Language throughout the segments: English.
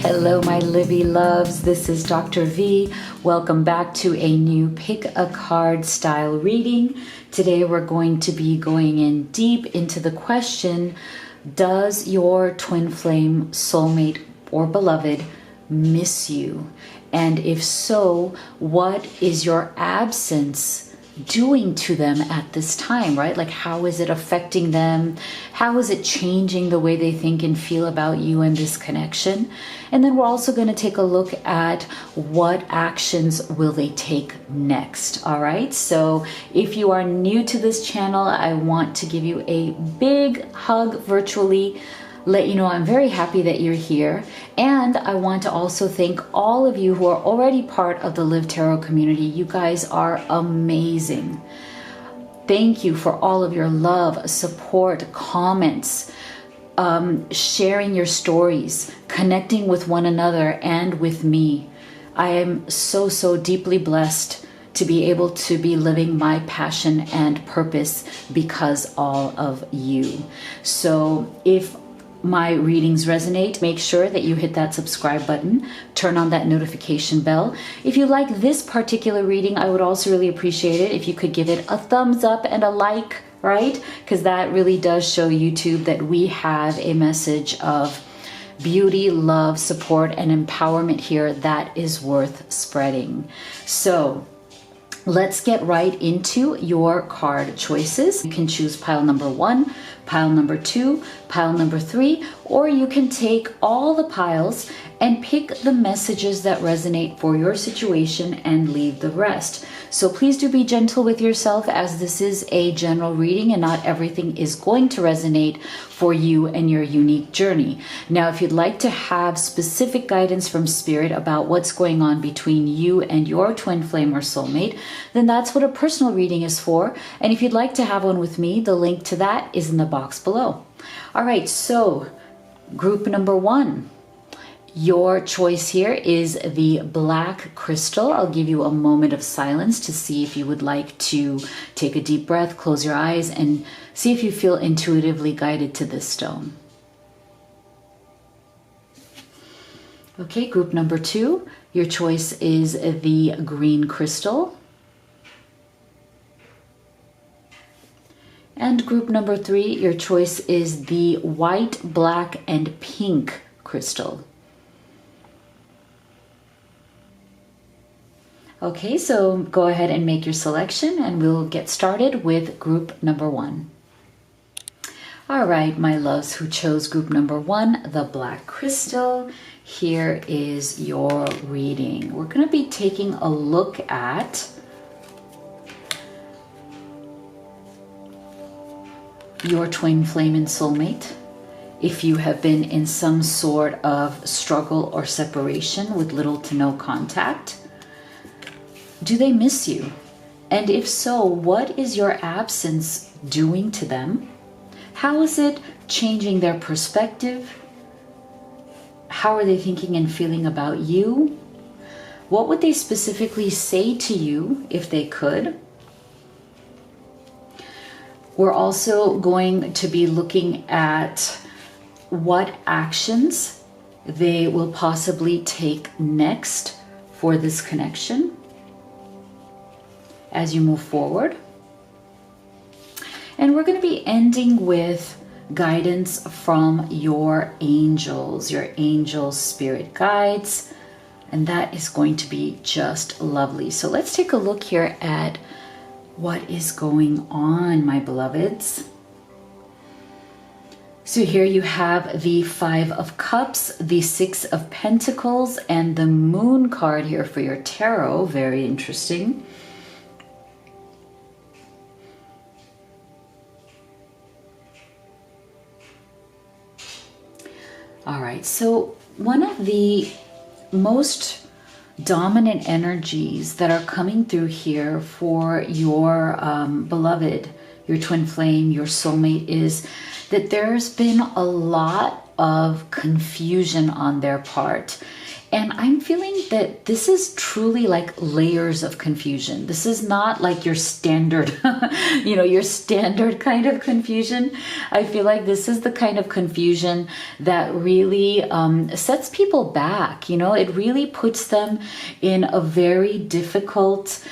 Hello, my Livy loves. This is Dr. V. Welcome back to a new pick a card style reading. Today we're going to be going in deep into the question, does your twin flame, soulmate, or beloved miss you? And if so, what is your absence doing to them at this time, right? Like, how is it affecting them? How is it changing the way they think and feel about you and this connection? And then we're also going to take a look at what actions will they take next. All right. So if you are new to this channel, I want to give you a big hug virtually, let you know I'm very happy that you're here. And I want to also thank all of you who are already part of the Live Tarot community. You guys are amazing. Thank you for all of your love, support, comments, sharing your stories, connecting with one another and with me. I am so deeply blessed to be able to be living my passion and purpose because all of you. So if my readings resonate, make sure that you hit that subscribe button, turn on that notification bell. If you like this particular reading, I would also really appreciate it if you could give it a thumbs up and a like, right? Because that really does show YouTube that we have a message of beauty, love, support, and empowerment here that is worth spreading. So let's get right into your card choices. You can choose pile number 1, pile number 2, pile number 3, or you can take all the piles and pick the messages that resonate for your situation and leave the rest. So please do be gentle with yourself, as this is a general reading and not everything is going to resonate for you and your unique journey. Now, if you'd like to have specific guidance from Spirit about what's going on between you and your twin flame or soulmate, then that's what a personal reading is for. And if you'd like to have one with me, the link to that is in the box below. All right, so group number 1. Your choice here is the black crystal. I'll give you a moment of silence to see if you would like to take a deep breath, close your eyes, and see if you feel intuitively guided to this stone. Okay, group number 2, your choice is the green crystal. And group number 3, your choice is the white, black, and pink crystal. Okay, so go ahead and make your selection and we'll get started with group number 1. All right, my loves who chose group number 1, the black crystal, here is your reading. We're going to be taking a look at your twin flame and soulmate. If you have been in some sort of struggle or separation with little to no contact, do they miss you? And if so, what is your absence doing to them? How is it changing their perspective? How are they thinking and feeling about you? What would they specifically say to you if they could? We're also going to be looking at what actions they will possibly take next for this connection as you move forward. And we're going to be ending with guidance from your angels, your angel spirit guides, and that is going to be just lovely. So let's take a look here at what is going on, my beloveds. So here you have the 5 of Cups, the 6 of Pentacles, and the Moon card here for your tarot. Very interesting. All right, so one of the most dominant energies that are coming through here for your beloved, your twin flame, your soulmate, is that there's been a lot of confusion on their part. And I'm feeling that this is truly like layers of confusion. This is not like your standard, your standard kind of confusion. I feel like this is the kind of confusion that really sets people back. It really puts them in a very difficult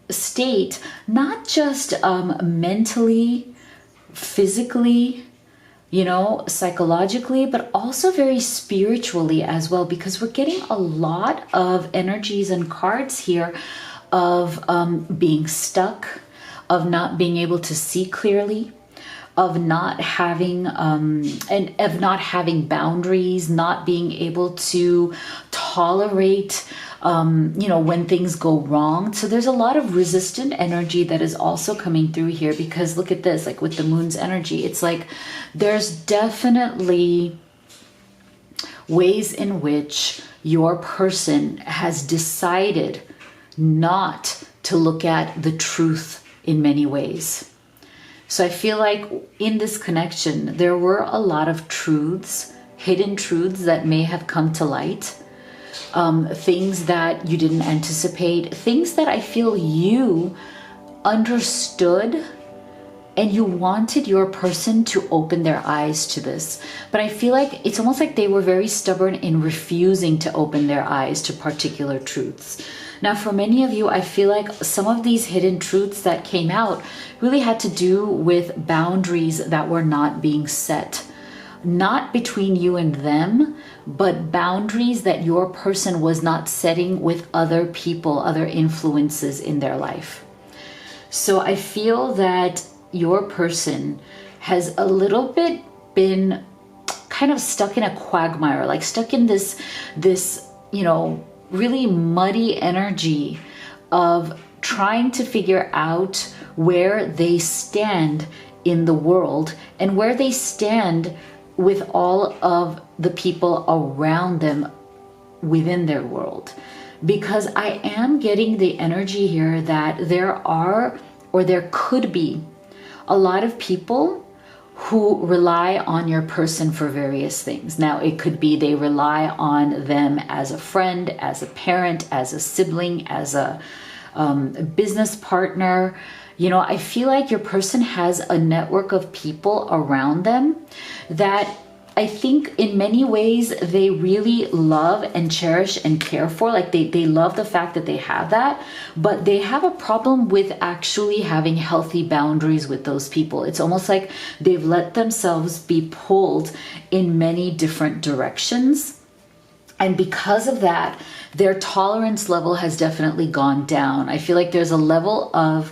state, not just mentally, physically, psychologically, but also very spiritually as well, because we're getting a lot of energies and cards here of being stuck, of not being able to see clearly, of not having boundaries, not being able to tolerate when things go wrong. So there's a lot of resistant energy that is also coming through here, because look at this, like with the moon's energy, it's like there's definitely ways in which your person has decided not to look at the truth in many ways. So I feel like in this connection, there were a lot of truths, hidden truths that may have come to light. Things that you didn't anticipate, things that I feel you understood and you wanted your person to open their eyes to this. But I feel like it's almost like they were very stubborn in refusing to open their eyes to particular truths. Now, for many of you, I feel like some of these hidden truths that came out really had to do with boundaries that were not being set. Not between you and them, but boundaries that your person was not setting with other people, other influences in their life. So I feel that your person has a little bit been kind of stuck in a quagmire, like stuck in this really muddy energy of trying to figure out where they stand in the world and where they stand with all of the people around them within their world. Because I am getting the energy here that there could be a lot of people who rely on your person for various things. Now, it could be they rely on them as a friend, as a parent, as a sibling, as a business partner. I feel like your person has a network of people around them that I think in many ways they really love and cherish and care for. Like they love the fact that they have that, but they have a problem with actually having healthy boundaries with those people. It's almost like they've let themselves be pulled in many different directions. And because of that, their tolerance level has definitely gone down. I feel like there's a level of,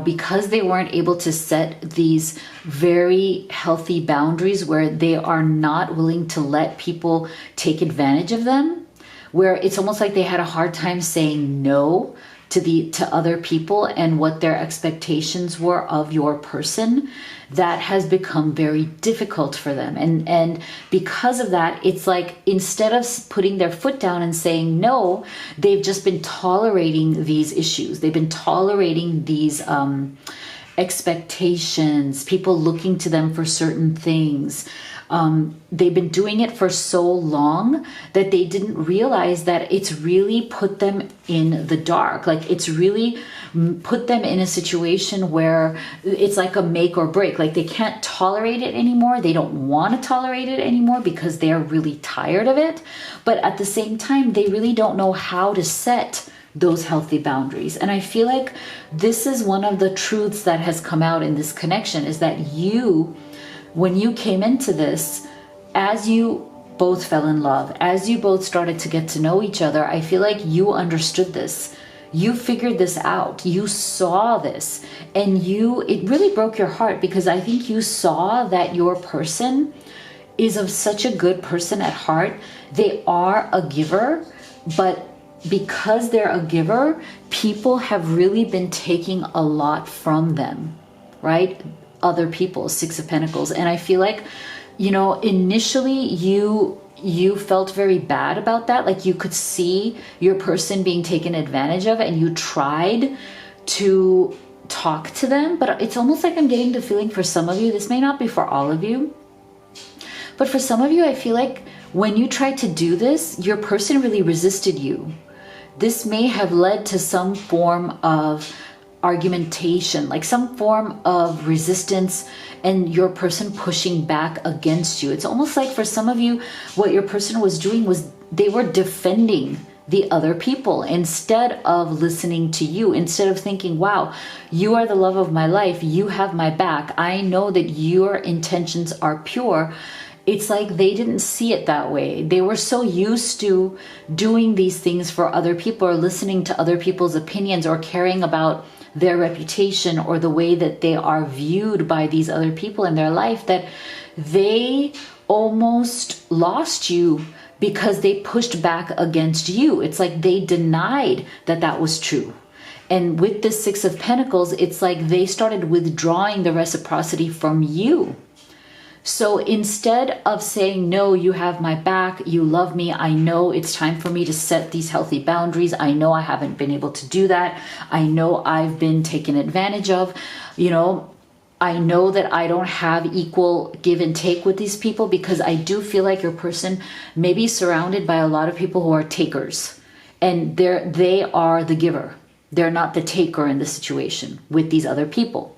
because they weren't able to set these very healthy boundaries where they are not willing to let people take advantage of them, where it's almost like they had a hard time saying no to other people and what their expectations were of your person. That has become very difficult for them. And because of that, it's like instead of putting their foot down and saying no, they've just been tolerating these issues. They've been tolerating these expectations, people looking to them for certain things. They've been doing it for so long that they didn't realize that it's really put them in the dark. Like it's really put them in a situation where it's like a make or break. Like they can't tolerate it anymore. They don't want to tolerate it anymore because they're really tired of it. But at the same time, they really don't know how to set those healthy boundaries. And I feel like this is one of the truths that has come out in this connection, is that when you came into this, as you both fell in love, as you both started to get to know each other, I feel like you understood this. You figured this out. You saw this, and it really broke your heart, because I think you saw that your person is of such a good person at heart. They are a giver, but because they're a giver, people have really been taking a lot from them, right? Other people, Six of Pentacles. And I feel like, initially you felt very bad about that. Like you could see your person being taken advantage of, and you tried to talk to them. But it's almost like I'm getting the feeling for some of you, this may not be for all of you, but for some of you, I feel like when you tried to do this, your person really resisted you. This may have led to some form of argumentation, like some form of resistance, and your person pushing back against you. It's almost like for some of you, what your person was doing was they were defending the other people instead of listening to you, instead of thinking, wow, you are the love of my life, you have my back, I know that your intentions are pure. It's like they didn't see it that way. They were so used to doing these things for other people, or listening to other people's opinions, or caring about their reputation or the way that they are viewed by these other people in their life, that they almost lost you because they pushed back against you. It's like they denied that that was true. And with the Six of Pentacles, it's like they started withdrawing the reciprocity from you. So instead of saying, no, you have my back, you love me, I know it's time for me to set these healthy boundaries, I know I haven't been able to do that, I know I've been taken advantage of, I know that I don't have equal give and take with these people, because I do feel like your person may be surrounded by a lot of people who are takers, and they are the giver. They're not the taker in the situation with these other people.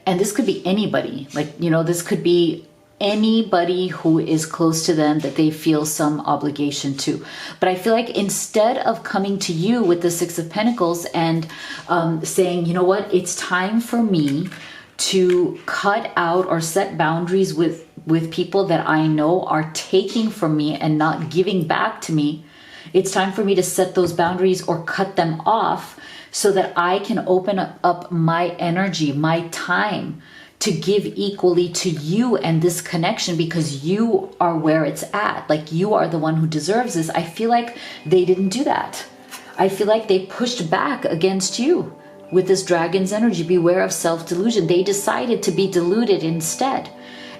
And this could be anybody, this could be anybody who is close to them that they feel some obligation to. But I feel like instead of coming to you with the Six of Pentacles and saying, you know what, it's time for me to cut out or set boundaries with people that I know are taking from me and not giving back to me, it's time for me to set those boundaries or cut them off, so that I can open up my energy, my time, to give equally to you and this connection, because you are where it's at. Like, you are the one who deserves this. I feel like they didn't do that. I feel like they pushed back against you with this dragon's energy. Beware of self-delusion. They decided to be deluded instead.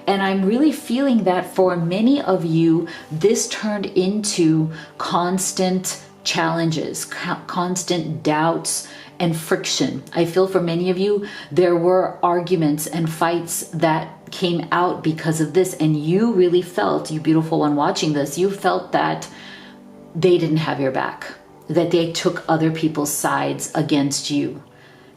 And I'm really feeling that for many of you, this turned into constant challenges, constant doubts and friction. I feel for many of you, there were arguments and fights that came out because of this. And you really felt, you beautiful one watching this, you felt that they didn't have your back, that they took other people's sides against you,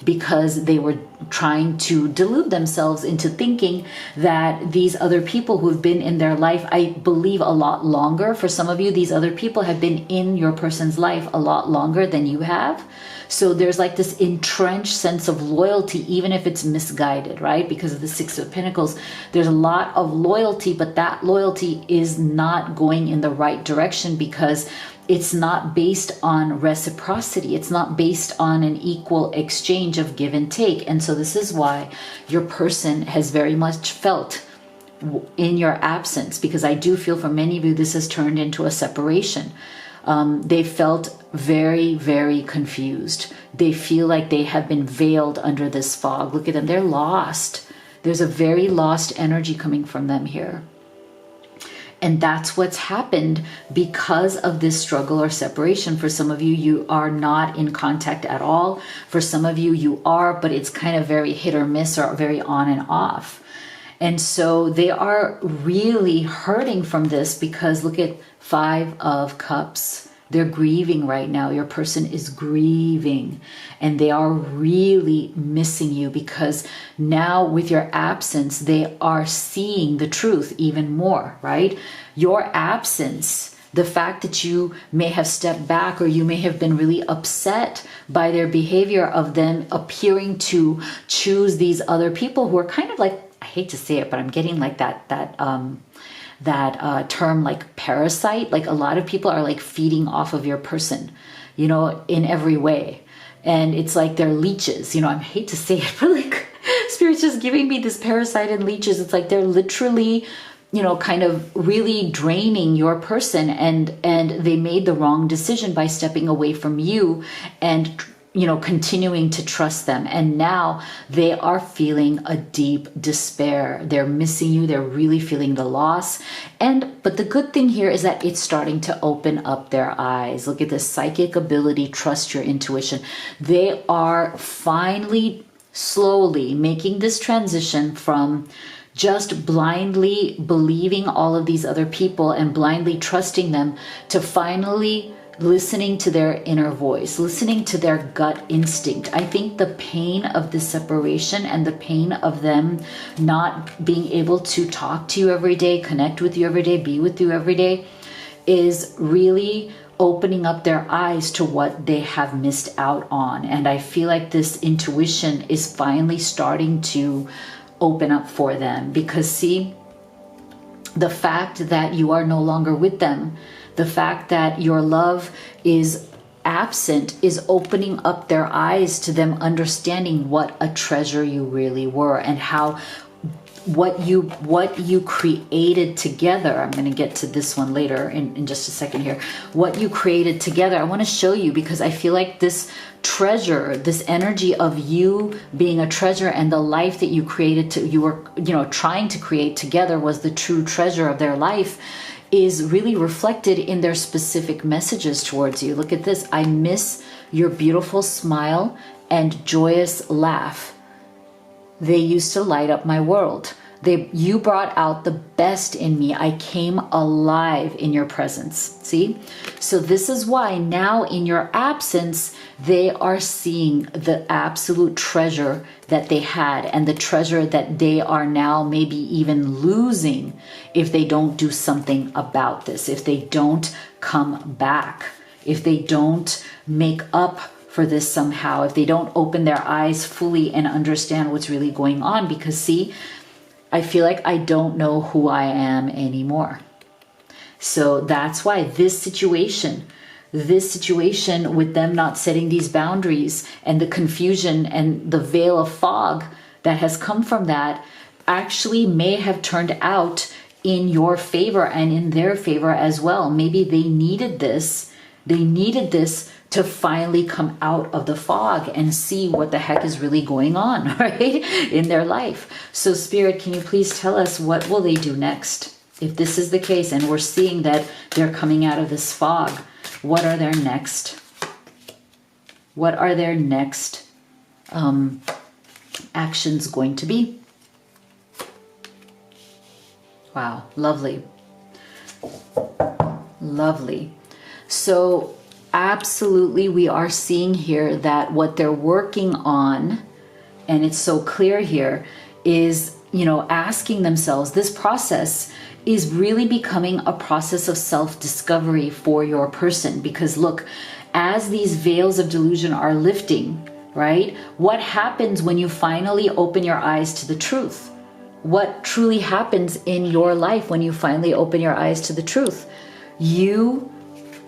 because they were trying to delude themselves into thinking that these other people who've been in their life, I believe a lot longer. For some of you, these other people have been in your person's life a lot longer than you have. So there's like this entrenched sense of loyalty, even if it's misguided, right? Because of the Six of Pentacles, there's a lot of loyalty, but that loyalty is not going in the right direction, because it's not based on reciprocity. It's not based on an equal exchange of give and take. And so this is why your person has very much felt in your absence, because I do feel for many of you, this has turned into a separation. They felt very, very confused. They feel like they have been veiled under this fog. Look at them. They're lost. There's a very lost energy coming from them here. And that's what's happened because of this struggle or separation. For some of you, you are not in contact at all. For some of you, you are, but it's kind of very hit or miss, or very on and off. And so they are really hurting from this, because look at Five of Cups. They're grieving right now. Your person is grieving, and they are really missing you, because now with your absence, they are seeing the truth even more, right? Your absence, the fact that you may have stepped back, or you may have been really upset by their behavior of them appearing to choose these other people who are kind of like, I hate to say it, but I'm getting like that term, like parasite. Like, a lot of people are like feeding off of your person, in every way. And it's like they're leeches, I hate to say it, but like Spirit's just giving me this parasite and leeches. It's like they're literally, kind of really draining your person, and they made the wrong decision by stepping away from you and continuing to trust them. And now they are feeling a deep despair. They're missing you. They're really feeling the loss. But the good thing here is that it's starting to open up their eyes. Look at this psychic ability. Trust your intuition. They are finally, slowly making this transition from just blindly believing all of these other people and blindly trusting them, to finally listening to their inner voice, listening to their gut instinct. I think the pain of the separation and the pain of them not being able to talk to you every day, connect with you every day, be with you every day, is really opening up their eyes to what they have missed out on. And I feel like this intuition is finally starting to open up for them, because see, the fact that you are no longer with them, the fact that your love is absent, is opening up their eyes to them understanding what a treasure you really were, and how what you created together. I'm going to get to this one later in just a second here. What you created together, I want to show you, because I feel like this treasure, this energy of you being a treasure, and the life that you created, you were trying to create together, was the true treasure of their life, is really reflected in their specific messages towards you. Look at this. I miss your beautiful smile and joyous laugh. They used to light up my world. You brought out the best in me. I came alive in your presence. See? So this is why now in your absence, they are seeing the absolute treasure that they had, and the treasure that they are now maybe even losing if they don't do something about this, if they don't come back, if they don't make up for this somehow, if they don't open their eyes fully and understand what's really going on. Because see, I feel like I don't know who I am anymore. So that's why this situation with them not setting these boundaries, and the confusion and the veil of fog that has come from that, actually may have turned out in your favor and in their favor as well. Maybe they needed this. They needed this to finally come out of the fog and see what the heck is really going on, right, in their life. So Spirit, can you please tell us, what will they do next? If this is the case, and we're seeing that they're coming out of this fog, what are their next? What are their next actions going to be? Wow, lovely. Lovely. So absolutely, we are seeing here that what they're working on, and it's so clear here, is, asking themselves, this process is really becoming a process of self-discovery for your person. Because look, as these veils of delusion are lifting, right? What happens when you finally open your eyes to the truth? What truly happens in your life when you finally open your eyes to the truth? You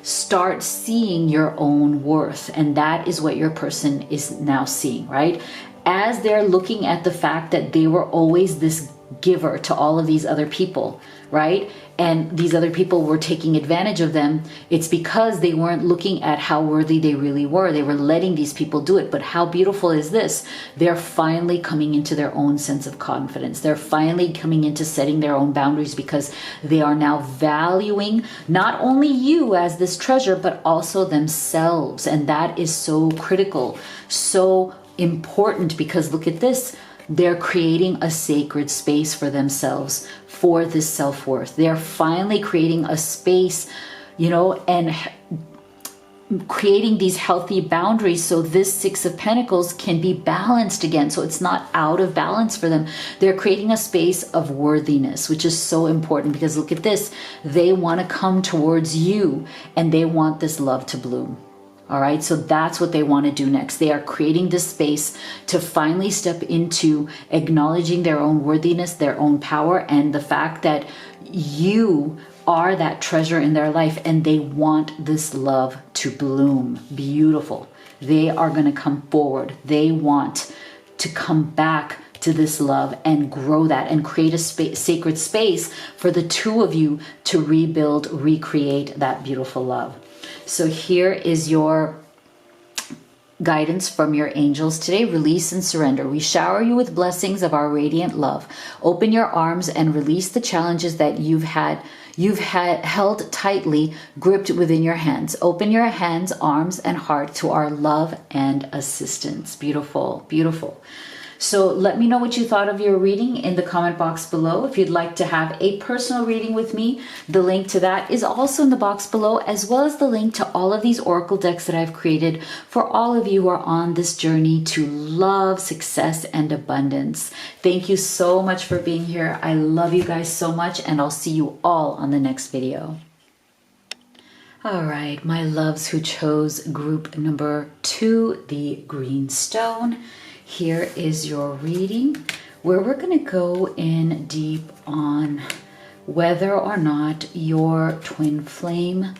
start seeing your own worth, and that is what your person is now seeing, right? As they're looking at the fact that they were always this giver to all of these other people, right? And these other people were taking advantage of them. It's because they weren't looking at how worthy they really were. They were letting these people do it. But how beautiful is this? They're finally coming into their own sense of confidence. They're finally coming into setting their own boundaries, because they are now valuing not only you as this treasure, but also themselves. And that is so critical, so important, because look at this. They're creating a sacred space for themselves, for this self-worth. They're finally creating a space, and creating these healthy boundaries, so this Six of Pentacles can be balanced again, so it's not out of balance for them. They're creating a space of worthiness, which is so important, because look at this. They want to come towards you, and they want this love to bloom. All right, so that's what they want to do next. They are creating this space to finally step into acknowledging their own worthiness, their own power, and the fact that you are that treasure in their life, and they want this love to bloom. Beautiful. They are going to come forward. They want to come back to this love and grow that and create a sacred space for the two of you to rebuild, recreate that beautiful love. So here is your guidance from your angels today. Release and surrender. We shower you with blessings of our radiant love. Open your arms and release the challenges that you've held tightly gripped within your hands. Open your hands, arms, and heart to our love and assistance. Beautiful, beautiful. So let me know what you thought of your reading in the comment box below. If you'd like to have a personal reading with me, the link to that is also in the box below, as well as the link to all of these oracle decks that I've created for all of you who are on this journey to love, success, and abundance. Thank you so much for being here. I love you guys so much, and I'll see you all on the next video. All right, my loves who chose group number 2, the green stone. Here is your reading, where we're going to go in deep on whether or not your twin flame,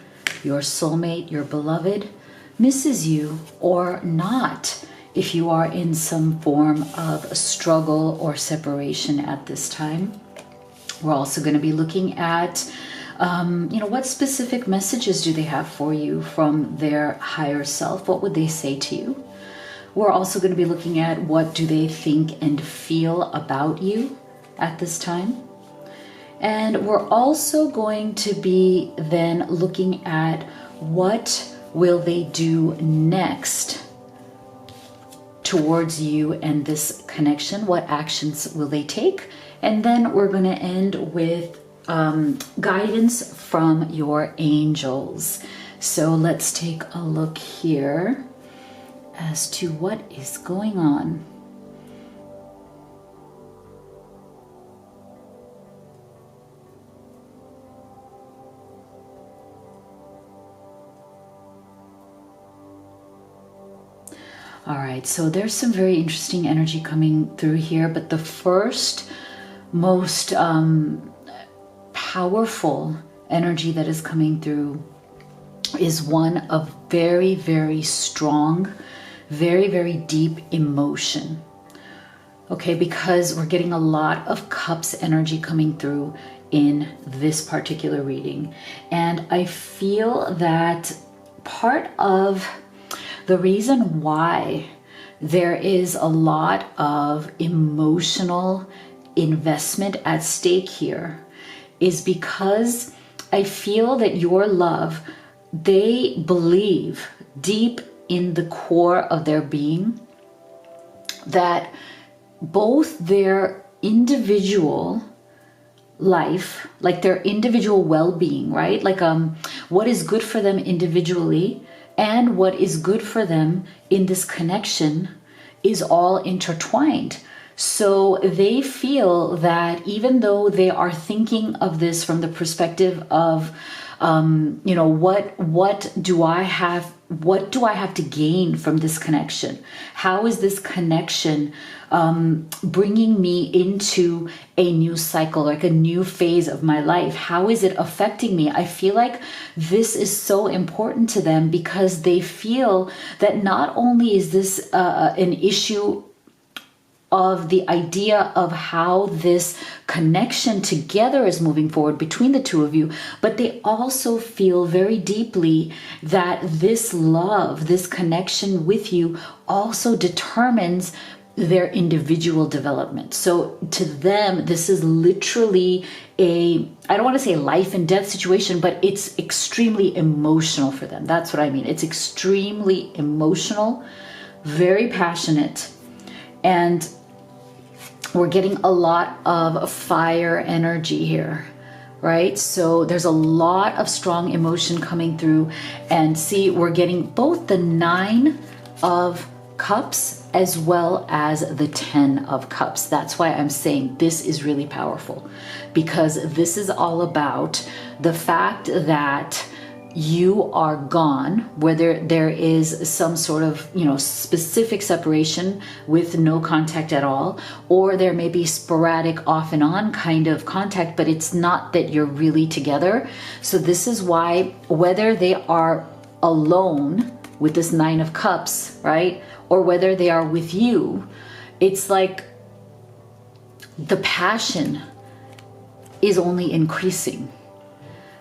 your soulmate, your beloved, misses you or not, if you are in some form of a struggle or separation at this time. We're also going to be looking at what specific messages do they have for you from their higher self? What would they say to you? We're also going to be looking at what do they think and feel about you at this time. And we're also going to be then looking at what will they do next towards you and this connection. What actions will they take? And then we're going to end with guidance from your angels. So let's take a look here as to what is going on. All right, so there's some very interesting energy coming through here, but the first most powerful energy that is coming through is one of very, very strong, very, very deep emotion. Okay, because we're getting a lot of cups energy coming through in this particular reading. And I feel that part of the reason why there is a lot of emotional investment at stake here is because I feel that your love, they believe deep in the core of their being that both their individual life, like their individual well-being, right? Like what is good for them individually and what is good for them in this connection is all intertwined. So they feel that even though they are thinking of this from the perspective of, what do I have to gain from this connection? How is this connection bringing me into a new cycle, like a new phase of my life? How is it affecting me? I feel like this is so important to them because they feel that not only is this an issue of the idea of how this connection together is moving forward between the two of you, but they also feel very deeply that this love, this connection with you also determines their individual development. So to them, this is literally I don't want to say life and death situation, but it's extremely emotional for them. That's what I mean. It's extremely emotional, very passionate, and we're getting a lot of fire energy here, right? So there's a lot of strong emotion coming through. And see, we're getting both the 9 of Cups as well as the 10 of Cups. That's why I'm saying this is really powerful, because this is all about the fact that you are gone, whether there is some sort of, specific separation with no contact at all, or there may be sporadic off and on kind of contact, but it's not that you're really together. So this is why, whether they are alone with this 9 of Cups, right? Or whether they are with you, it's like the passion is only increasing.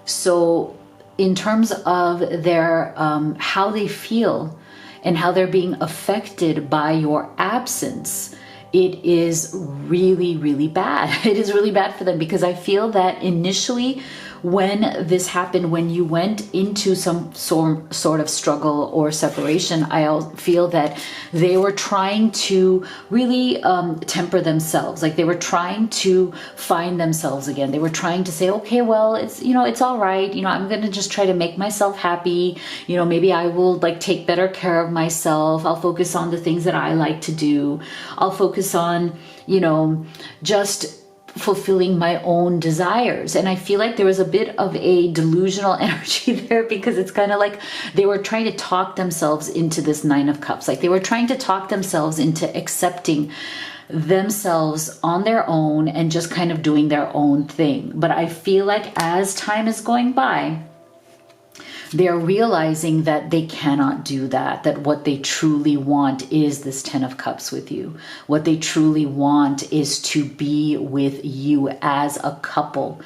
So in terms of their how they feel and how they're being affected by your absence, it is really, really bad. It is really bad for them, because I feel that initially when this happened, when you went into some sort of struggle or separation, I feel that they were trying to really temper themselves. Like they were trying to find themselves again. They were trying to say, okay, well, it's, you know, it's all right. You know, I'm going to just try to make myself happy. You know, maybe I will like take better care of myself. I'll focus on the things that I like to do. I'll focus on, you know, just fulfilling my own desires. And I feel like there was a bit of a delusional energy there, because it's kind of like they were trying to talk themselves into this Nine of Cups. Like they were trying to talk themselves into accepting themselves on their own and just kind of doing their own thing. But I feel like as time is going by, they're realizing that they cannot do that, that what they truly want is this Ten of Cups with you. What they truly want is to be with you as a couple,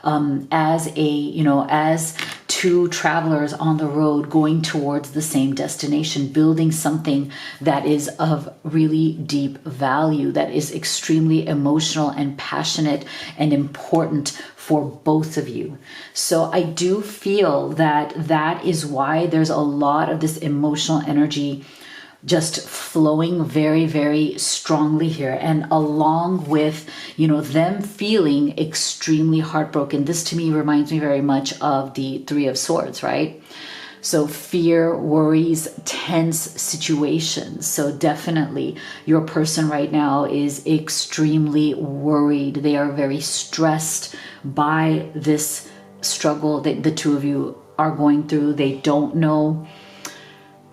as a, you know, as two travelers on the road going towards the same destination, building something that is of really deep value, that is extremely emotional and passionate and important for both of you. So I do feel that that is why there's a lot of this emotional energy just flowing very, very strongly here. And along with, you know, them feeling extremely heartbroken. This to me reminds me very much of the Three of Swords, right? So fear, worries, tense situations. So definitely your person right now is extremely worried. They are very stressed by this struggle that the two of you are going through. They don't know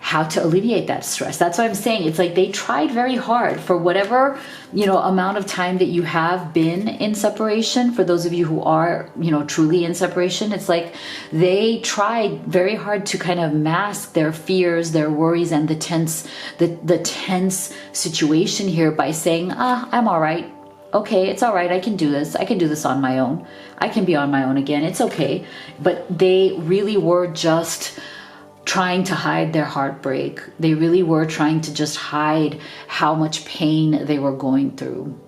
how to alleviate that stress. That's what I'm saying. It's like they tried very hard for whatever, you know, amount of time that you have been in separation. For those of you who are, you know, truly in separation, it's like they tried very hard to kind of mask their fears, their worries, and the tense situation here by saying, I'm all right. Okay, it's all right. I can do this. I can do this on my own. I can be on my own again. It's okay. But they really were just trying to hide their heartbreak. They really were trying to just hide how much pain they were going through.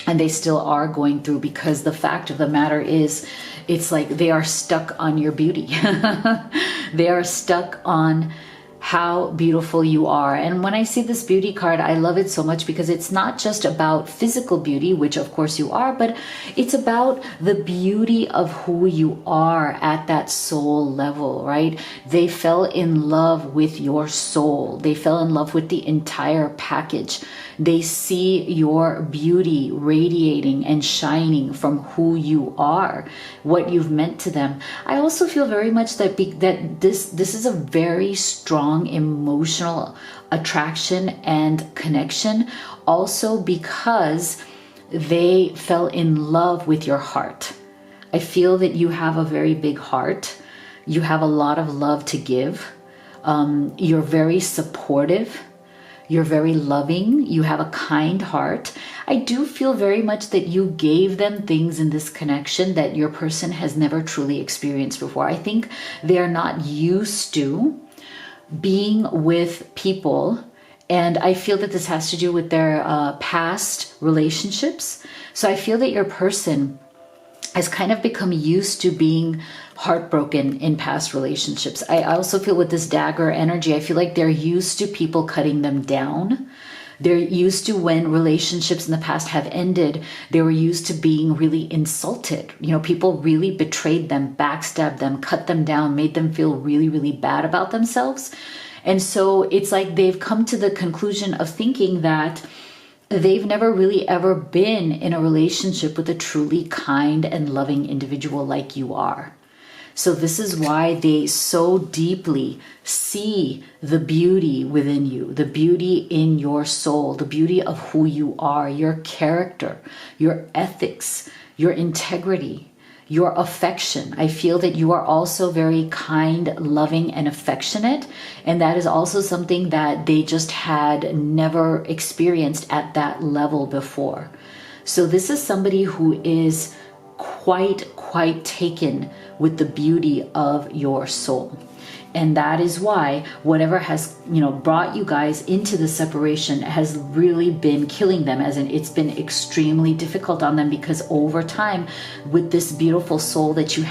And they still are going through, because the fact of the matter is, it's like they are stuck on your beauty. They are stuck on how beautiful you are. And when I see this beauty card, I love it so much, because it's not just about physical beauty, which of course you are, but it's about the beauty of who you are at that soul level, right? They fell in love with your soul. They fell in love with the entire package. They see your beauty radiating and shining from who you are, what you've meant to them. I also feel very much that this is a very strong emotional attraction and connection, also because they fell in love with your heart. I feel that you have a very big heart. You have a lot of love to give. You're very supportive. You're very loving. You have a kind heart. I do feel very much that you gave them things in this connection that your person has never truly experienced before. I think they are not used to being with people. And I feel that this has to do with their past relationships. So I feel that your person has kind of become used to being heartbroken in past relationships. I also feel with this dagger energy, I feel like they're used to people cutting them down. They're used to, when relationships in the past have ended, they were used to being really insulted. You know, people really betrayed them, backstabbed them, cut them down, made them feel really, really bad about themselves. And so it's like they've come to the conclusion of thinking that they've never really ever been in a relationship with a truly kind and loving individual like you are. So this is why they so deeply see the beauty within you, the beauty in your soul, the beauty of who you are, your character, your ethics, your integrity, your affection. I feel that you are also very kind, loving, and affectionate. And that is also something that they just had never experienced at that level before. So this is somebody who is quite taken with the beauty of your soul. And that is why whatever has, brought you guys into the separation has really been killing them, as in it's been extremely difficult on them, because over time, with this beautiful soul that you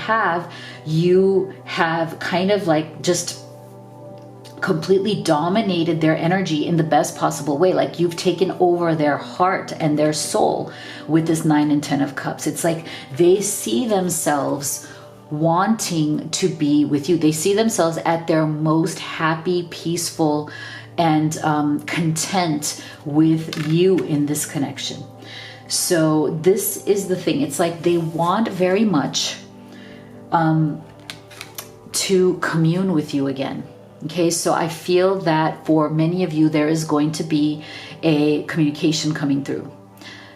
have kind of like just completely dominated their energy in the best possible way. Like you've taken over their heart and their soul with this 9 and 10 of Cups. It's like they see themselves wanting to be with you. They see themselves at their most happy, peaceful, and content with you in this connection. So this is the thing. It's like they want very much to commune with you again. Okay, so I feel that for many of you, there is going to be a communication coming through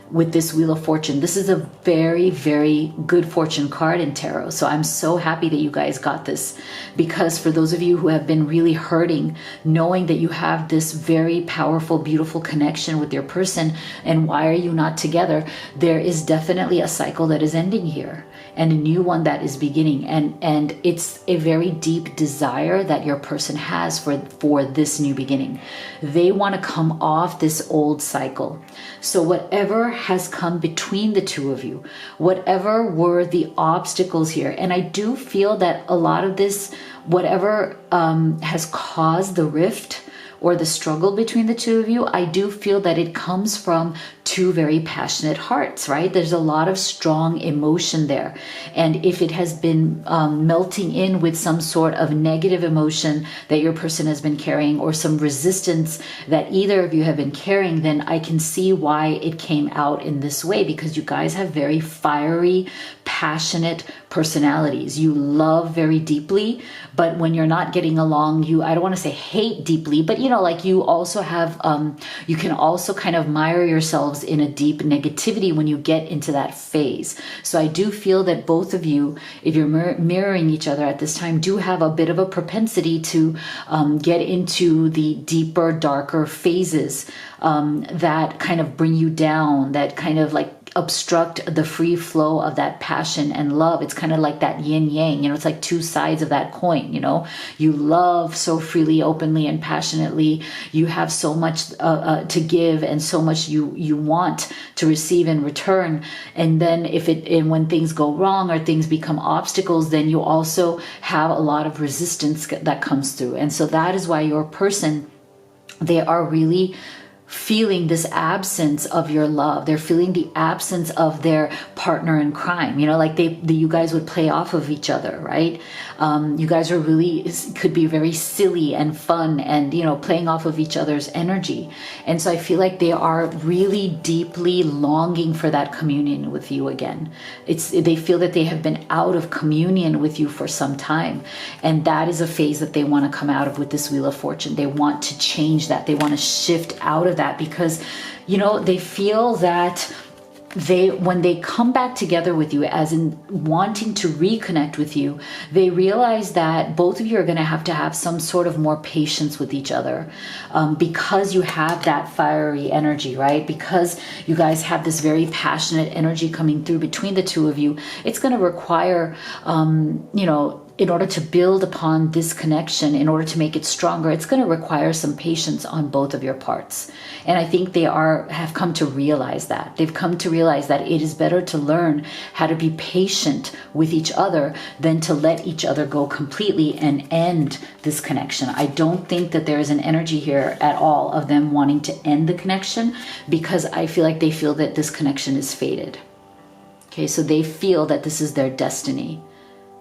with this Wheel of Fortune. This is a very, very good fortune card in tarot. So I'm so happy that you guys got this, because for those of you who have been really hurting, knowing that you have this very powerful, beautiful connection with your person, and why are you not together? There is definitely a cycle that is ending here and a new one that is beginning. And it's a very deep desire that your person has for this new beginning. They want to come off this old cycle. So whatever has come between the two of you, whatever were the obstacles here, and I do feel that a lot of this, whatever has caused the rift or the struggle between the two of you, I do feel that it comes from two very passionate hearts, right? There's a lot of strong emotion there. And if it has been melting in with some sort of negative emotion that your person has been carrying, or some resistance that either of you have been carrying, then I can see why it came out in this way, because you guys have very fiery, passionate personalities. You love very deeply, but when you're not getting along, I don't want to say hate deeply, but like you also have, you can also kind of mire yourselves in a deep negativity when you get into that phase. So I do feel that both of you, if you're mirroring each other at this time, do have a bit of a propensity to get into the deeper, darker phases that kind of bring you down, that kind of like obstruct the free flow of that passion and love. It's kind of like that yin yang, it's like two sides of that coin. You love so freely, openly, and passionately. You have so much to give, and so much you want to receive in return. And then when things go wrong or things become obstacles, then you also have a lot of resistance that comes through. And so that is why your person, they are really feeling this absence of your love. They're feeling the absence of their partner in crime. Like you guys would play off of each other, right? You guys are really, could be very silly and fun and, playing off of each other's energy. And so I feel like they are really deeply longing for that communion with you again. They feel that they have been out of communion with you for some time. And that is a phase that they want to come out of with this Wheel of Fortune. They want to change that. They want to shift out of that, because they feel that when they come back together with you, as in wanting to reconnect with you, they realize that both of you are going to have some sort of more patience with each other, because you have that fiery energy, right? Because you guys have this very passionate energy coming through between the two of you. It's going to require, in order to build upon this connection, in order to make it stronger, it's going to require some patience on both of your parts. And I think they have come to realize that. They've come to realize that it is better to learn how to be patient with each other than to let each other go completely and end this connection. I don't think that there is an energy here at all of them wanting to end the connection, because I feel like they feel that this connection is fated. Okay, so they feel that this is their destiny.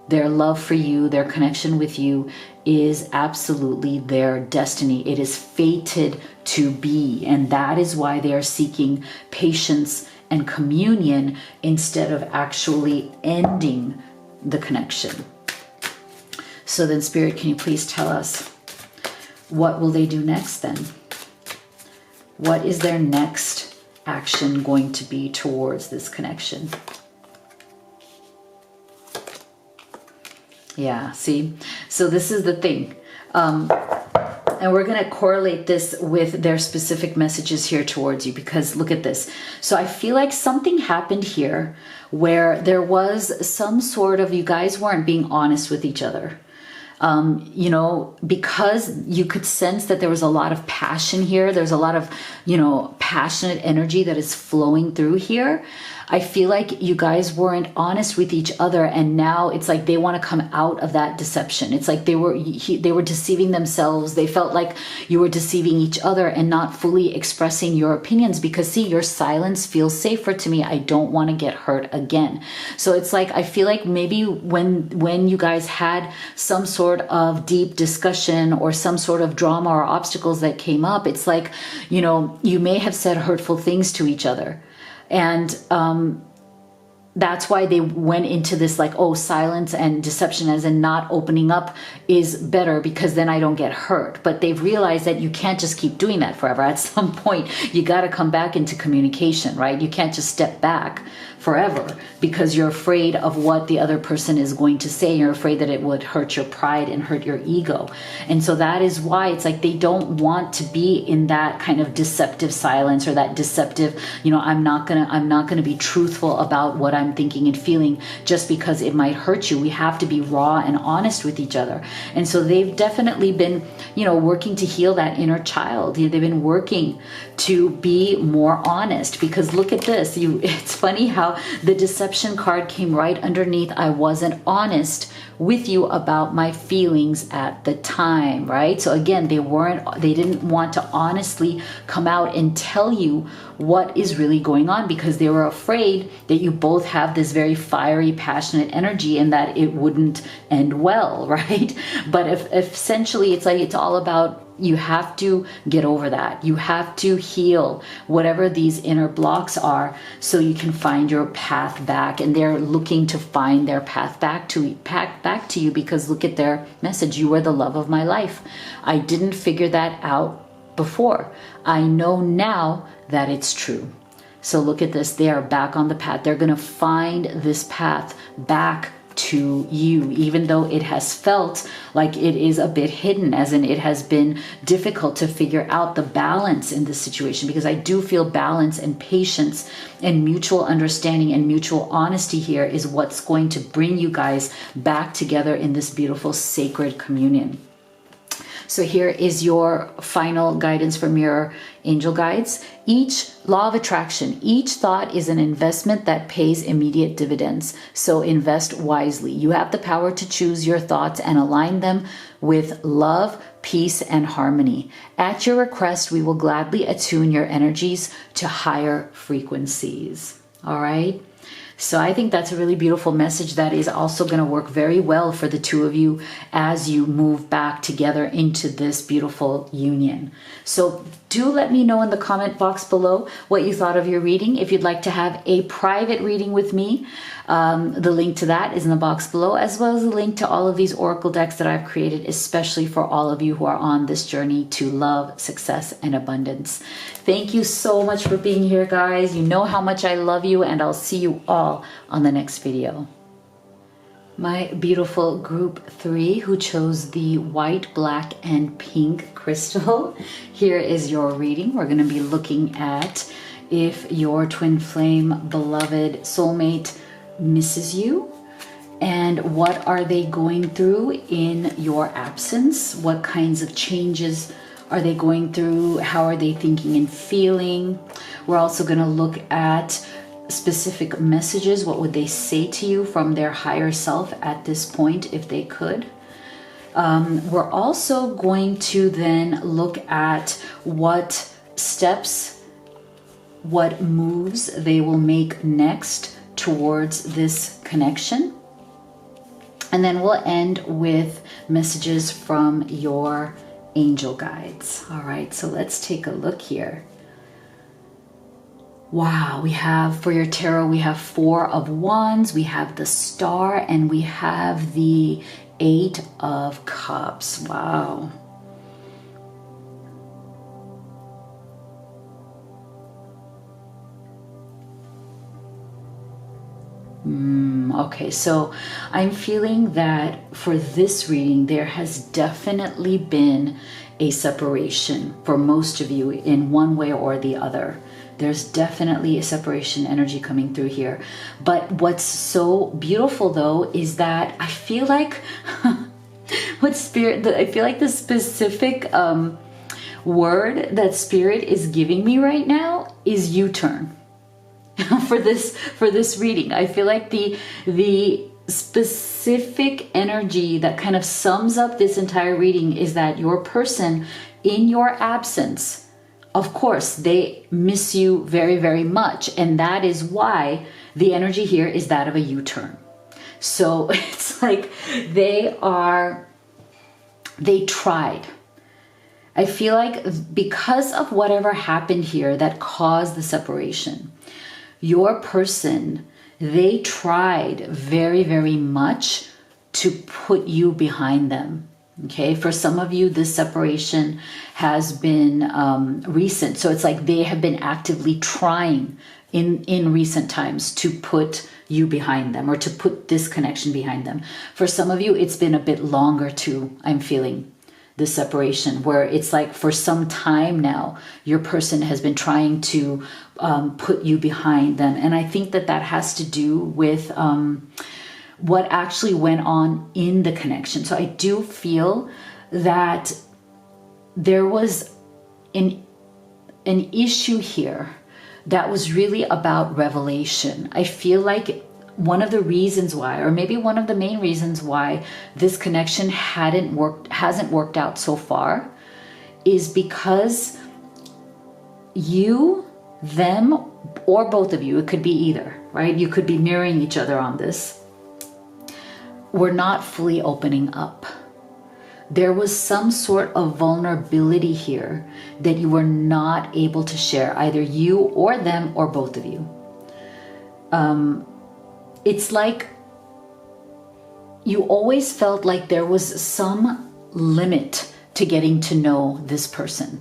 Their love for you, their connection with you is absolutely their destiny. It is fated to be. And that is why they are seeking patience and communion instead of actually ending the connection. So then, Spirit, can you please tell us, what will they do next then? What is their next action going to be towards this connection? Yeah, see? So this is the thing. And we're going to correlate this with their specific messages here towards you, because look at this. So I feel like something happened here where there was some sort of, you guys weren't being honest with each other. You know, because you could sense that there was a lot of passion here. There's a lot of, you know, passionate energy that is flowing through here. I feel like you guys weren't honest with each other, and now it's like they want to come out of that deception. It's like they were deceiving themselves. They felt like you were deceiving each other and not fully expressing your opinions, because see, your silence feels safer to me. I don't want to get hurt again. So it's like, I feel like maybe when you guys had some sort of deep discussion or some sort of drama or obstacles that came up, it's like, you know, you may have said hurtful things to each other. And that's why they went into this like, oh, silence and deception as in not opening up is better because then I don't get hurt. But they've realized that you can't just keep doing that forever. At some point, you got to come back into communication, right? You can't just step back forever because you're afraid of what the other person is going to say. You're afraid that it would hurt your pride and hurt your ego. And so that is why it's like they don't want to be in that kind of deceptive silence or that deceptive, you know, I'm not gonna be truthful about what I'm thinking and feeling just because it might hurt you. We have to be raw and honest with each other. And so they've definitely been, you know, working to heal that inner child. They've been working to be more honest, because look at this. It's funny how the deception card came right underneath. I wasn't honest with you about my feelings at the time, right? So again, they didn't want to honestly come out and tell you what is really going on, because they were afraid that you both have this very fiery, passionate energy and that it wouldn't end well, right? But if essentially it's like, it's all about, you have to get over that. You have to heal whatever these inner blocks are so you can find your path back. And they're looking to find their path back to you, because look at their message. You were the love of my life. I didn't figure that out before. I know now that it's true. So look at this. They are back on the path. They're going to find this path back to you, even though it has felt like it is a bit hidden, as in it has been difficult to figure out the balance in this situation, because I do feel balance and patience and mutual understanding and mutual honesty here is what's going to bring you guys back together in this beautiful sacred communion. So here is your final guidance from your angel guides. Each law of attraction, each thought is an investment that pays immediate dividends. So invest wisely. You have the power to choose your thoughts and align them with love, peace, and harmony. At your request, we will gladly attune your energies to higher frequencies. All right. So I think that's a really beautiful message that is also going to work very well for the two of you as you move back together into this beautiful union. So do let me know in the comment box below what you thought of your reading. If you'd like to have a private reading with me, the link to that is in the box below, as well as the link to all of these oracle decks that I've created, especially for all of you who are on this journey to love, success, and abundance. Thank you so much for being here, guys. You know how much I love you, and I'll see you all on the next video. My beautiful group 3 who chose the white, black, and pink crystal, here is your reading. We're going to be looking at if your twin flame beloved soulmate misses you, and what are they going through in your absence. What kinds of changes are they going through? How are they thinking and feeling? We're also going to look at specific messages. What would they say to you from their higher self at this point, if they could? We're also going to then look at what steps, what moves they will make next towards this connection. And then we'll end with messages from your angel guides. All right, so let's take a look here. Wow, we have, for your tarot, we have 4 of Wands, we have the Star, and we have the 8 of Cups. Wow. Okay, so I'm feeling that for this reading, there has definitely been a separation for most of you in one way or the other. There's definitely a separation energy coming through here. But what's so beautiful though is that I feel like I feel like the specific word that Spirit is giving me right now is U-turn. for this reading, I feel like the specific energy that kind of sums up this entire reading is that your person, in your absence, of course, they miss you very, very much, and that is why the energy here is that of a U-turn. So it's like they tried. I feel like because of whatever happened here that caused the separation, your person, they tried very, very much to put you behind them. Okay, for some of you, this separation has been recent. So it's like they have been actively trying in recent times to put you behind them or to put this connection behind them. For some of you, it's been a bit longer too, I'm feeling. The separation, where it's like for some time now, your person has been trying to put you behind them. And I think that that has to do with what actually went on in the connection. So I do feel that there was an issue here that was really about revelation. I feel like one of the reasons why, or maybe one of the main reasons why this connection hasn't worked out so far is because you, them, or both of you, it could be either, right? You could be mirroring each other on this. We're not fully opening up. There was some sort of vulnerability here that you were not able to share, either you or them or both of you. It's like you always felt like there was some limit to getting to know this person.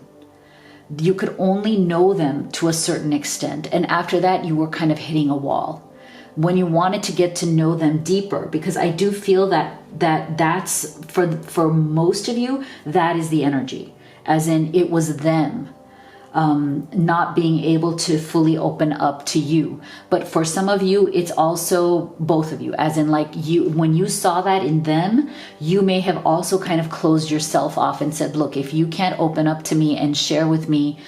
You could only know them to a certain extent. And after that, you were kind of hitting a wall. When you wanted to get to know them deeper, because I do feel that's for most of you, that is the energy. As in, it was them not being able to fully open up to you. But for some of you, it's also both of you, as in like you, when you saw that in them, you may have also kind of closed yourself off and said, look, if you can't open up to me and share with me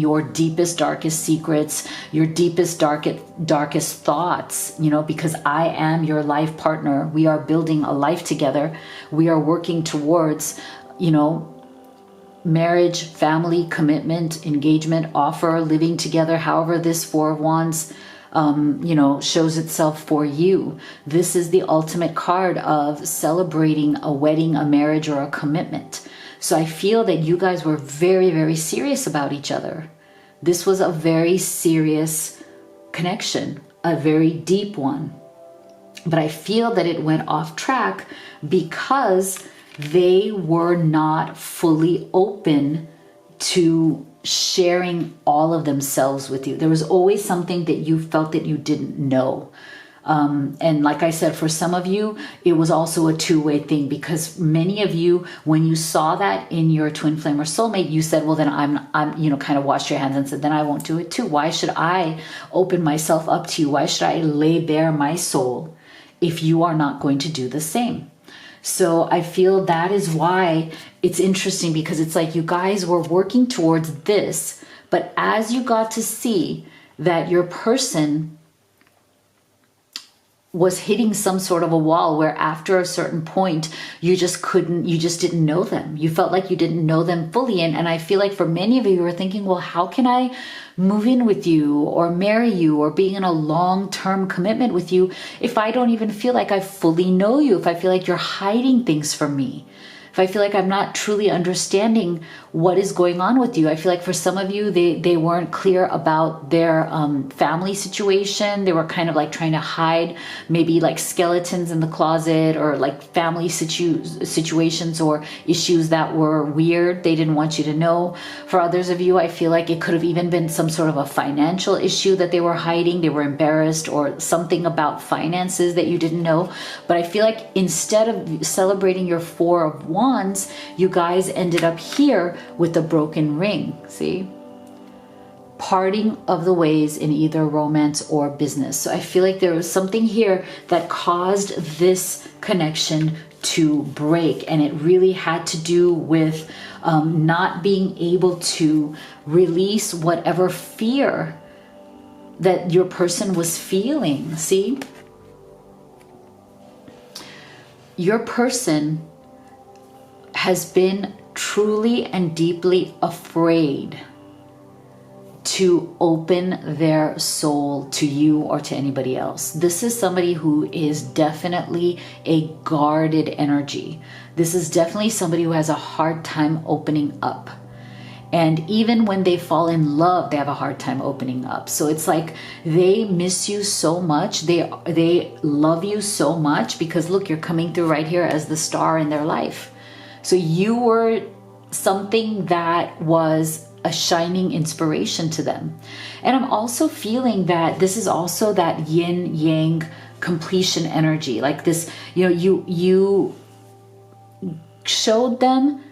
your deepest, darkest secrets, your deepest, darkest thoughts, you know, because I am your life partner. We are building a life together. We are working towards, you know, marriage, family, commitment, engagement, offer, living together, however this Four of Wands, you know, shows itself for you. This is the ultimate card of celebrating a wedding, a marriage, or a commitment. So I feel that you guys were very, very serious about each other. This was a very serious connection, a very deep one. But I feel that it went off track because they were not fully open to sharing all of themselves with you. There was always something that you felt that you didn't know. And like I said, for some of you, it was also a two-way thing, because many of you, when you saw that in your twin flame or soulmate, you said, well, then I'm, you know, kind of washed your hands and said, then I won't do it too. Why should I open myself up to you? Why should I lay bare my soul if you are not going to do the same? So I feel that is why it's interesting, because it's like you guys were working towards this, but as you got to see that your person was hitting some sort of a wall where after a certain point, you just didn't know them. You felt like you didn't know them fully. And I feel like for many of you were thinking, well, how can I move in with you or marry you or be in a long-term commitment with you if I don't even feel like I fully know you, if I feel like you're hiding things from me? if I feel like I'm not truly understanding what is going on with you. I feel like for some of you, they weren't clear about their family situation. They were kind of like trying to hide maybe like skeletons in the closet, or like family situations or issues that were weird. They didn't want you to know. For others of you, I feel like it could have even been some sort of a financial issue that they were hiding. They were embarrassed, or something about finances that you didn't know. But I feel like instead of celebrating your Four of Wands, you guys ended up here with the broken ring. See? Parting of the ways in either romance or business. So I feel like there was something here that caused this connection to break, and it really had to do with not being able to release whatever fear that your person was feeling. See? Your person has been truly and deeply afraid to open their soul to you or to anybody else. This is somebody who is definitely a guarded energy. This is definitely somebody who has a hard time opening up. And even when they fall in love, they have a hard time opening up. So it's like they miss you so much. They love you so much, because look, you're coming through right here as the star in their life. So you were something that was a shining inspiration to them. And I'm also feeling that this is also that yin yang completion energy. Like this, you showed them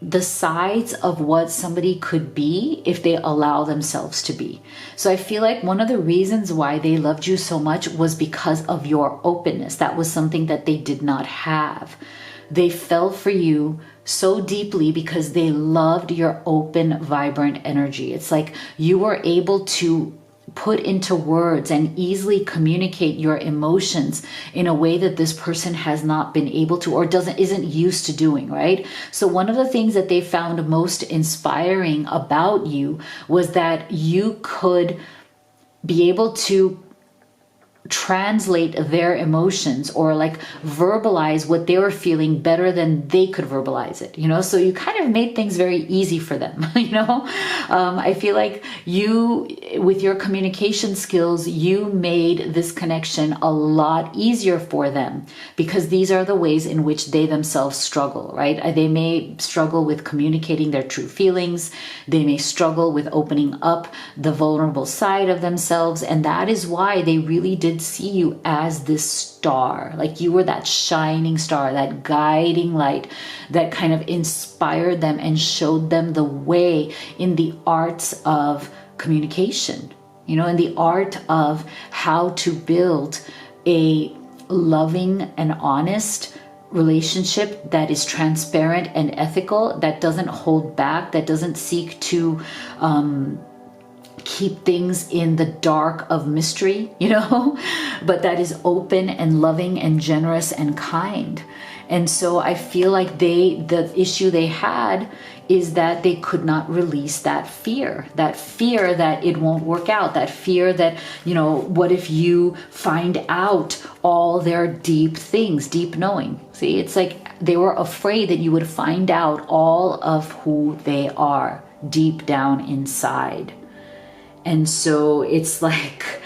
the sides of what somebody could be if they allow themselves to be. So I feel like one of the reasons why they loved you so much was because of your openness. That was something that they did not have. They fell for you so deeply because they loved your open, vibrant energy. It's like you were able to put into words and easily communicate your emotions in a way that this person has not been able to, or isn't used to doing, right? So one of the things that they found most inspiring about you was that you could be able to translate their emotions, or like verbalize what they were feeling better than they could verbalize it, so you kind of made things very easy for them. I feel like you, with your communication skills, you made this connection a lot easier for them, because these are the ways in which they themselves struggle, right? They may struggle with communicating their true feelings. They may struggle with opening up the vulnerable side of themselves, and that is why they really did see you as this star. Like you were that shining star, that guiding light that kind of inspired them and showed them the way in the arts of communication, in the art of how to build a loving and honest relationship that is transparent and ethical, that doesn't hold back, that doesn't seek to keep things in the dark of mystery, but that is open and loving and generous and kind. And so I feel like the issue they had is that they could not release that fear that it won't work out, that fear that, what if you find out all their deep things, deep knowing. See, it's like they were afraid that you would find out all of who they are deep down inside. And so it's like,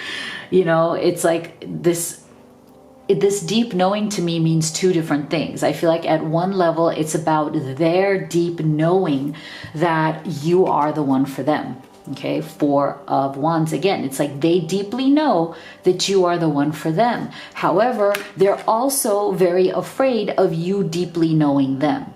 it's like this deep knowing to me means two different things. I feel like at one level, it's about their deep knowing that you are the one for them. Okay, Four of Wands. Again, it's like they deeply know that you are the one for them. However, they're also very afraid of you deeply knowing them.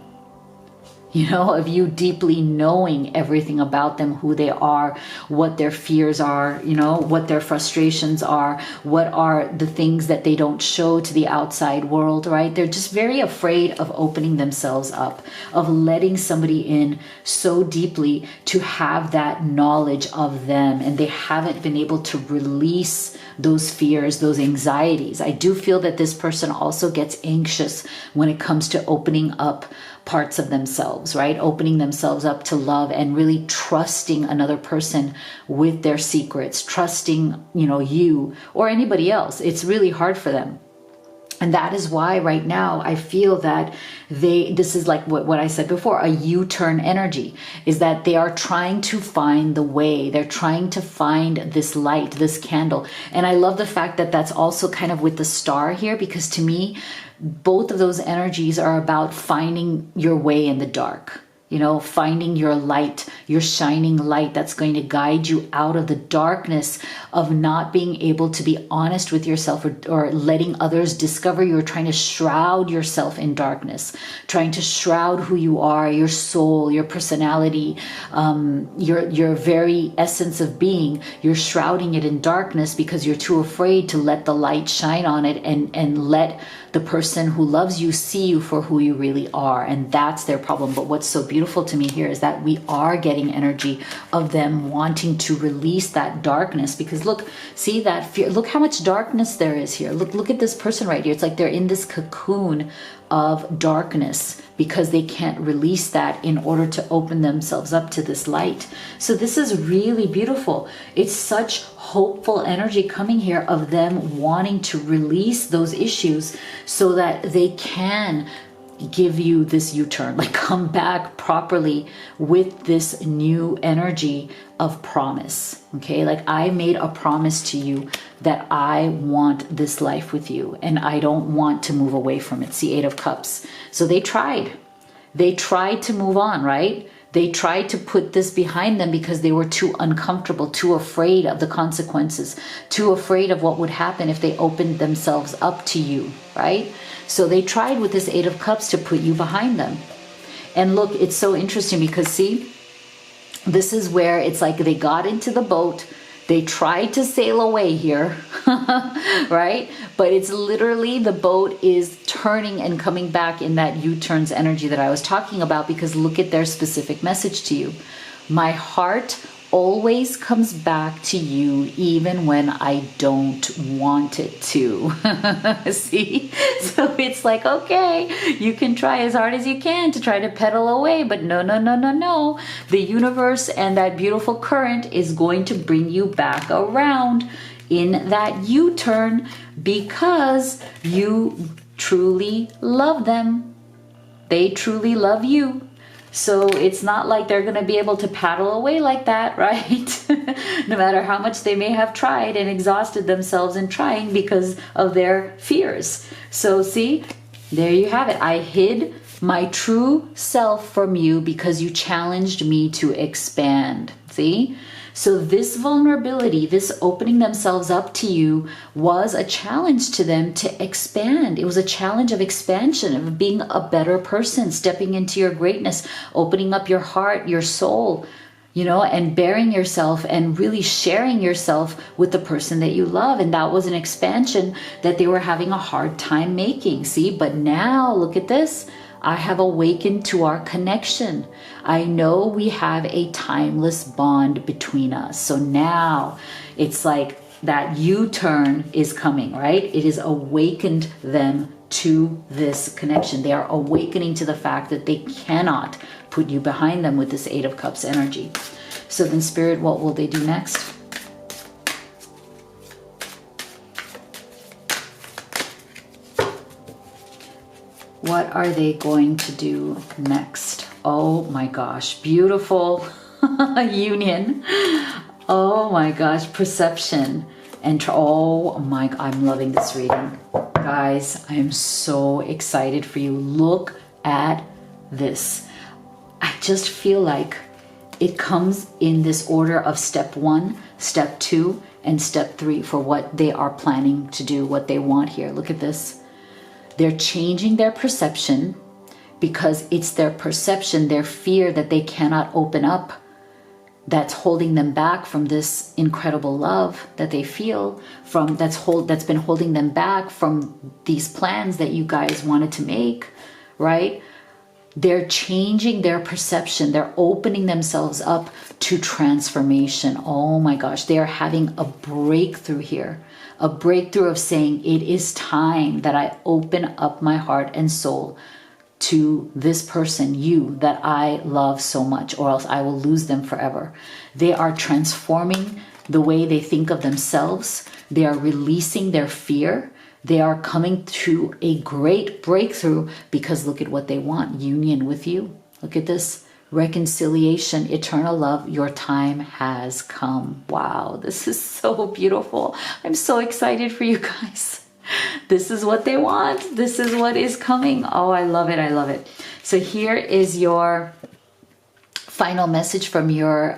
Of you deeply knowing everything about them, who they are, what their fears are, what their frustrations are, what are the things that they don't show to the outside world, right? They're just very afraid of opening themselves up, of letting somebody in so deeply to have that knowledge of them. And they haven't been able to release those fears, those anxieties. I do feel that this person also gets anxious when it comes to opening up parts of themselves, right? Opening themselves up to love and really trusting another person with their secrets, trusting, you or anybody else. It's really hard for them. And that is why right now I feel that this is like what I said before, a U-turn energy, is that they are trying to find the way. They're trying to find this light, this candle. And I love the fact that that's also kind of with the star here, because to me, both of those energies are about finding your way in the dark. You know, finding your light, your shining light that's going to guide you out of the darkness of not being able to be honest with yourself, or letting others discover you're trying to shroud yourself in darkness, trying to shroud who you are, your soul, your personality, your very essence of being. You're shrouding it in darkness because you're too afraid to let the light shine on it and let the person who loves you see you for who you really are. And that's their problem. But what's so beautiful to me here is that we are getting energy of them wanting to release that darkness, because look, see that fear, look how much darkness there is here. Look at this person right here. It's like they're in this cocoon of darkness because they can't release that in order to open themselves up to this light. So this is really beautiful. It's such hopeful energy coming here of them wanting to release those issues so that they can give you this U-turn, like come back properly with this new energy of promise. Okay, like I made a promise to you that I want this life with you and I don't want to move away from it. See, 8 of Cups. So they tried to move on, right? They tried to put this behind them because they were too uncomfortable, too afraid of the consequences, too afraid of what would happen if they opened themselves up to you, right? So they tried with this 8 of Cups to put you behind them. And look, it's so interesting because see, this is where it's like they got into the boat, they tried to sail away here, right? But it's literally the boat is turning and coming back in that U-turns energy that I was talking about, because look at their specific message to you. My heart always comes back to you even when I don't want it to. See? So it's like, okay, you can try as hard as you can to try to pedal away, but no. The universe and that beautiful current is going to bring you back around in that U-turn because you truly love them. They truly love you. So it's not like they're going to be able to paddle away like that, right? No matter how much they may have tried and exhausted themselves in trying because of their fears. So see, there you have it. I hid my true self from you because you challenged me to expand. See? So this vulnerability, this opening themselves up to you was a challenge to them to expand. It was a challenge of expansion, of being a better person, stepping into your greatness, opening up your heart, your soul, you know, and bearing yourself and really sharing yourself with the person that you love. And that was an expansion that they were having a hard time making. See, but now look at this. I have awakened to our connection. I know we have a timeless bond between us. So now it's like that U-turn is coming, right? It has awakened them to this connection. They are awakening to the fact that they cannot put you behind them with this 8 of Cups energy. So then Spirit, what will they do next? What are they going to do next? Oh my gosh, beautiful union. Oh my gosh, perception. And oh my, I'm loving this reading. Guys, I am so excited for you. Look at this. I just feel like it comes in this order of step 1, step 2, and step 3 for what they are planning to do, what they want here. Look at this. They're changing their perception because it's their perception, their fear that they cannot open up, that's holding them back from this incredible love that they feel, from that's been holding them back from these plans that you guys wanted to make, right? They're changing their perception. They're opening themselves up to transformation. Oh my gosh, they are having a breakthrough here. A breakthrough of saying, it is time that I open up my heart and soul to this person, you, that I love so much, or else I will lose them forever. They are transforming the way they think of themselves. They are releasing their fear. They are coming to a great breakthrough because look at what they want. Union with you. Look at this. Reconciliation, eternal love. Your time has come. Wow, this is so beautiful. I'm so excited for you guys. This is what they want. This is what is coming. Oh, I love it. I love it. So here is your final message from your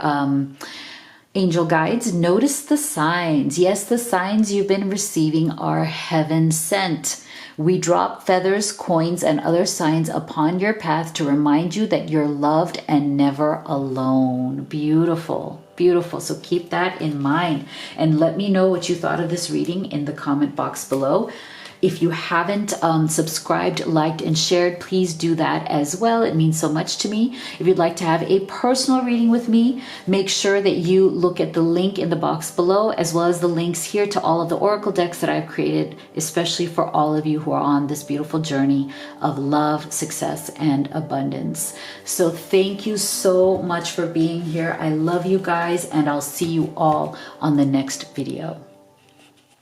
angel guides. Notice the signs. Yes, the signs you've been receiving are heaven sent. We drop feathers, coins, and other signs upon your path to remind you that you're loved and never alone. Beautiful, beautiful. So keep that in mind and let me know what you thought of this reading in the comment box below. If you haven't subscribed, liked, and shared, please do that as well. It means so much to me. If you'd like to have a personal reading with me, make sure that you look at the link in the box below, as well as the links here to all of the oracle decks that I've created, especially for all of you who are on this beautiful journey of love, success, and abundance. So thank you so much for being here. I love you guys, and I'll see you all on the next video.